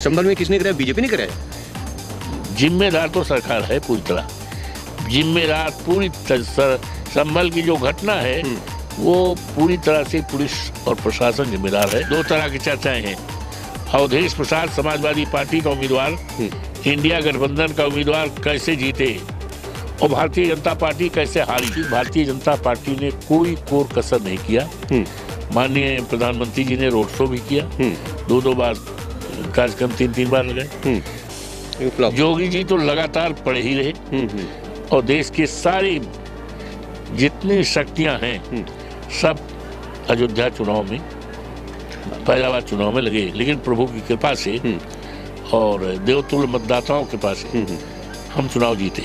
संभल में किसने कराया? बीजेपी ने कराया। जिम्मेदार तो सरकार है पूरी तरह, जिम्मेदार पूरी संभल की जो घटना है वो पूरी तरह से पुलिस और प्रशासन जिम्मेदार है। दो तरह की चर्चाएं हैं। अवधेश प्रसाद समाजवादी पार्टी का उम्मीदवार इंडिया गठबंधन का उम्मीदवार कैसे जीते और भारतीय जनता पार्टी कैसे हारी। भारतीय जनता पार्टी ने कोई कोर कसर नहीं किया। माननीय प्रधानमंत्री जी ने रोड शो भी किया, दो बार कार्यक्रम, तीन बार लगे। योगी जी तो लगातार पड़े ही रहे और देश के सारी जितनी शक्तियां हैं सब अयोध्या चुनाव में, फैजाबाद चुनाव में लगे। लेकिन प्रभु की कृपा से और देवतुल्य मतदाताओं के पास से हम चुनाव जीते।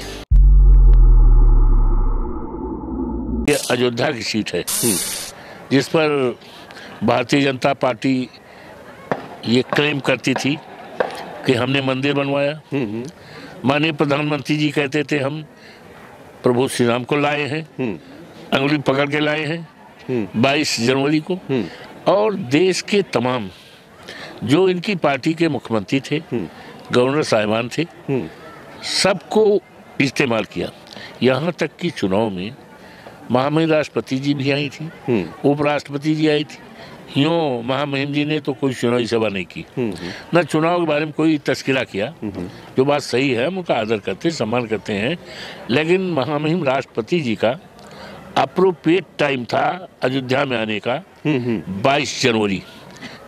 ये अयोध्या की सीट है जिस पर भारतीय जनता पार्टी ये क्लेम करती थी कि हमने मंदिर बनवाया। माननीय प्रधानमंत्री जी कहते थे हम प्रभु श्री राम को लाए हैं, अंगुली पकड़ के लाए हैं 22 जनवरी को। और देश के तमाम जो इनकी पार्टी के मुख्यमंत्री थे, गवर्नर साहिबान थे, सबको इस्तेमाल किया। यहाँ तक कि चुनाव में महामहिम राष्ट्रपति जी भी आई थी, उपराष्ट्रपति जी आई थी। यूँ महामहिम जी ने तो कोई चुनावी सभा नहीं की, न चुनाव के बारे में कोई तस्करा किया। जो बात सही है, हम उनका आदर करते हैं, सम्मान करते हैं। लेकिन महामहिम राष्ट्रपति जी का अप्रोप्रिएट टाइम था अयोध्या में आने का 22 जनवरी,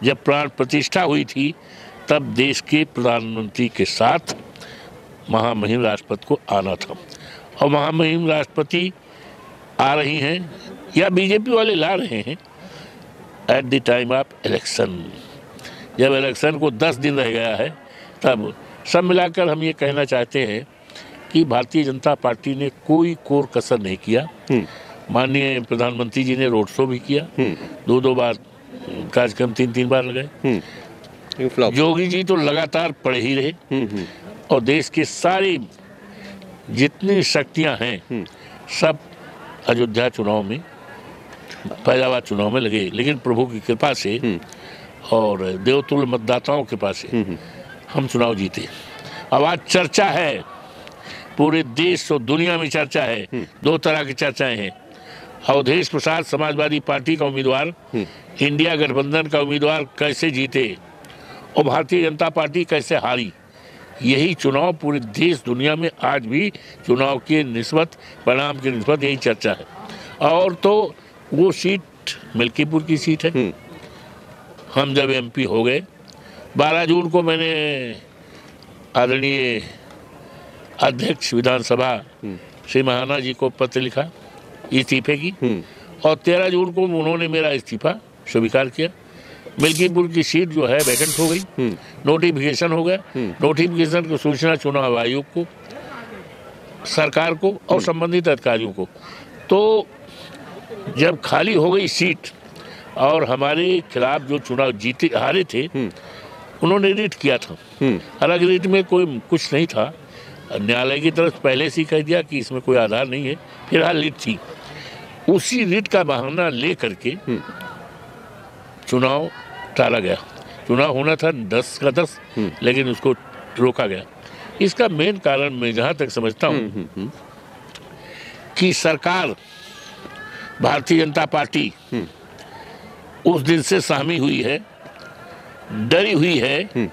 जब प्राण प्रतिष्ठा हुई थी। तब देश के प्रधानमंत्री के साथ महामहिम राष्ट्रपति को आना था। और महामहिम राष्ट्रपति आ रही हैं या बीजेपी वाले ला रहे हैं at the time of election. जब इलेक्शन को 10 दिन रह गया है, तब सब मिलाकर हम ये कहना चाहते हैं कि भारतीय जनता पार्टी ने कोई कोर कसर नहीं किया। माननीय प्रधानमंत्री जी ने रोड शो भी किया, दो बार कार्यक्रम, तीन बार लगे। योगी जी तो लगातार पड़े ही रहे और देश के सारी जितनी शक्तियां हैं सब अयोध्या चुनाव में, फैजाबाद चुनाव में लगे। लेकिन प्रभु की कृपा से और देवतुल्य मतदाताओं के पास से हम चुनाव जीते। अब आज चर्चा है, पूरे देश और दुनिया में चर्चा है। दो तरह की चर्चाएं हैं। अवधेश प्रसाद समाजवादी पार्टी का उम्मीदवार इंडिया गठबंधन का उम्मीदवार कैसे जीते और भारतीय जनता पार्टी कैसे हारी। यही चुनाव पूरे देश दुनिया में आज भी चुनाव के निस्बत, परिणाम के निस्बत यही चर्चा है। और तो वो सीट मिल्कीपुर की सीट है। हम जब एमपी हो गए 12 जून को मैंने आदरणीय अध्यक्ष विधानसभा श्री महाना जी को पत्र लिखा इस्तीफे की, और 13 जून को उन्होंने मेरा इस्तीफा स्वीकार किया। मिल्कीपुर की सीट जो है वैकेंट हो गई, नोटिफिकेशन हो गया। नोटिफिकेशन की सूचना चुनाव आयोग को, सरकार को और संबंधित अधिकारियों को। तो जब खाली हो गई सीट और हमारे खिलाफ जो चुनाव जीते हारे थे, उन्होंने रिट किया था। हालांकि रिट में कोई कुछ नहीं था, न्यायालय की तरफ पहले से ही कह दिया कि इसमें कोई आधार नहीं है, फिलहाल रिट थी। उसी रिट का बहाना ले करके चुनाव टाला गया। चुनाव होना था 10 का 10, लेकिन उसको रोका गया। इसका मेन कारण मैं जहां तक समझता हूं कि सरकार, भारतीय जनता पार्टी उस दिन से सहमी हुई है, डरी हुई है।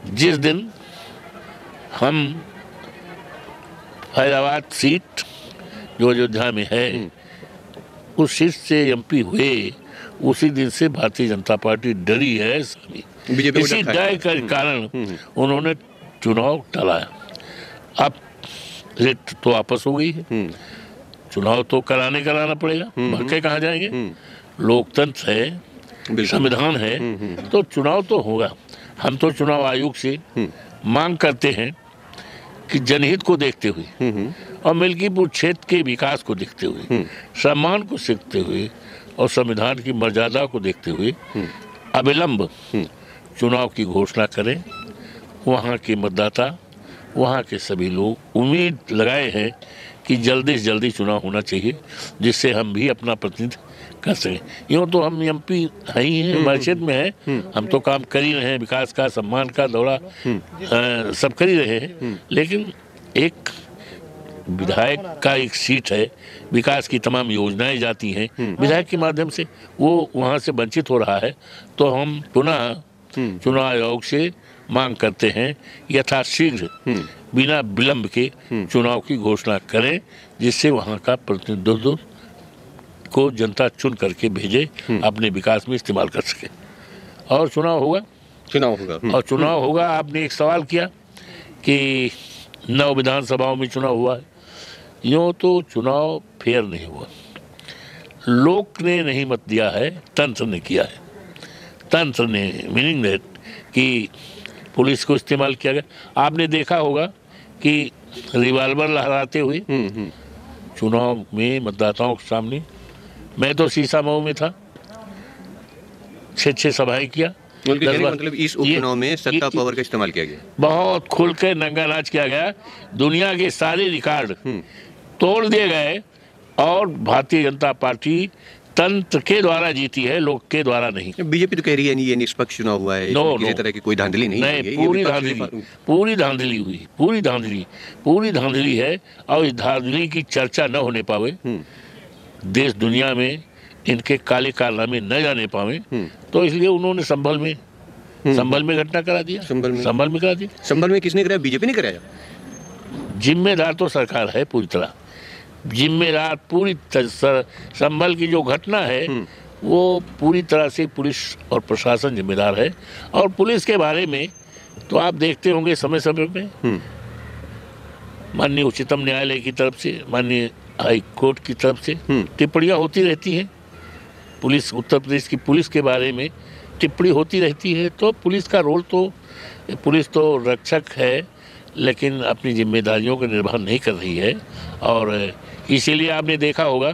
जिस दिन हम फैजाबाद सीट जो अयोध्या में है, उस सीट से एमपी हुए, उसी दिन से भारतीय जनता पार्टी डरी है। इसी डर के कारण उन्होंने चुनाव टलाया। अब रिट तो वापस हो गई है, चुनाव तो कराना पड़ेगा, भटके कहाँ जाएंगे। लोकतंत्र है, संविधान है, तो चुनाव तो होगा। हम तो चुनाव आयोग से मांग करते हैं कि जनहित को देखते हुए और मिल्कीपुर क्षेत्र के विकास को देखते हुए, सम्मान को सीखते हुए और संविधान की मर्यादा को देखते हुए अविलंब चुनाव की घोषणा करें। वहाँ के मतदाता, वहाँ के सभी लोग उम्मीद लगाए हैं कि जल्दी से जल्दी चुनाव होना चाहिए, जिससे हम भी अपना प्रतिनिधित्व कर सकें। यूँ तो हम एमपी है ही हैं, हमारे क्षेत्र में है, हम तो काम कर ही रहे हैं, विकास का, सम्मान का दौरा सब कर ही रहे हैं, लेकिन एक विधायक का एक सीट है, विकास की तमाम योजनाएं जाती हैं विधायक के माध्यम से, वो वहाँ से वंचित हो रहा है। तो हम पुनः चुनाव आयोग से मांग करते हैं यथाशीघ्र बिना विलंब के चुनाव की घोषणा करें, जिससे वहाँ का प्रतिनिधित्व को जनता चुन करके भेजे, अपने विकास में इस्तेमाल कर सके। और चुनाव होगा। और चुनाव होगा। आपने एक सवाल किया कि 9 विधानसभाओं में चुनाव हुआ है। यूँ तो चुनाव फेयर नहीं हुआ, लोक ने नहीं मत दिया है, तंत्र ने किया है। तंत्र ने मीनिंग दैट कि पुलिस को इस्तेमाल किया गया। आपने देखा होगा कि रिवाल्वर लहराते हुए चुनाव में मतदाताओं के सामने, मैं तो सीसामऊ में था, 6 सभाएं किया। मतलब इस उपचुनाव में सत्ता पावर का इस्तेमाल किया गया, बहुत खुल के नंगा नाच किया गया, दुनिया के सारे रिकॉर्ड तोड़ दिए गए, और भारतीय जनता पार्टी तंत्र के द्वारा जीती है, लोक के द्वारा नहीं। बीजेपी तो कह रही है नहीं, ये निष्पक्ष चुनाव हुआ है, किसी तरह की कोई धांधली नहीं है। पूरी धांधली हुई, पूरी धांधली है, और इस धांधली की चर्चा न होने पावे, देश दुनिया में इनके काले कारनामे न जाने पावे, तो इसलिए उन्होंने संभल में घटना करा दिया। संभल में किसने कराया? बीजेपी ने कराया। जिम्मेदार तो सरकार है पूरी तरह, जिम्मेदार पूरी संभल की जो घटना है वो पूरी तरह से पुलिस और प्रशासन जिम्मेदार है। और पुलिस के बारे में तो आप देखते होंगे समय समय में माननीय उच्चतम न्यायालय की तरफ से, माननीय हाई कोर्ट की तरफ से टिप्पणियां होती रहती हैं। पुलिस, उत्तर प्रदेश की पुलिस के बारे में टिप्पणी होती रहती है। तो पुलिस का रोल तो, पुलिस तो रक्षक है, लेकिन अपनी जिम्मेदारियों का निर्वहन नहीं कर रही है। और इसीलिए आपने देखा होगा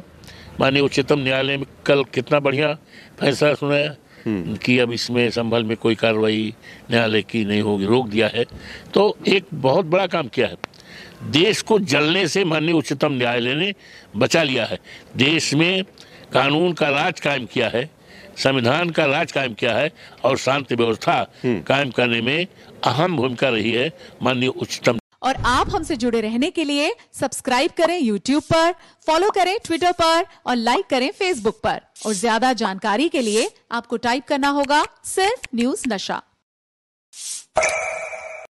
माननीय उच्चतम न्यायालय में कल कितना बढ़िया फैसला सुनाया कि अब इसमें संभल में कोई कार्रवाई न्यायालय की नहीं होगी, रोक दिया है। तो एक बहुत बड़ा काम किया है, देश को जलने से माननीय उच्चतम न्यायालय ने बचा लिया है। देश में कानून का राज कायम किया है, संविधान का राज कायम किया है, और शांति व्यवस्था कायम करने में अहम भूमिका रही है माननीय उच्चतम। और आप हमसे जुड़े रहने के लिए सब्सक्राइब करें YouTube पर, फॉलो करें Twitter पर, और लाइक करें Facebook पर। और ज्यादा जानकारी के लिए आपको टाइप करना होगा सिर्फ न्यूज़ नशा।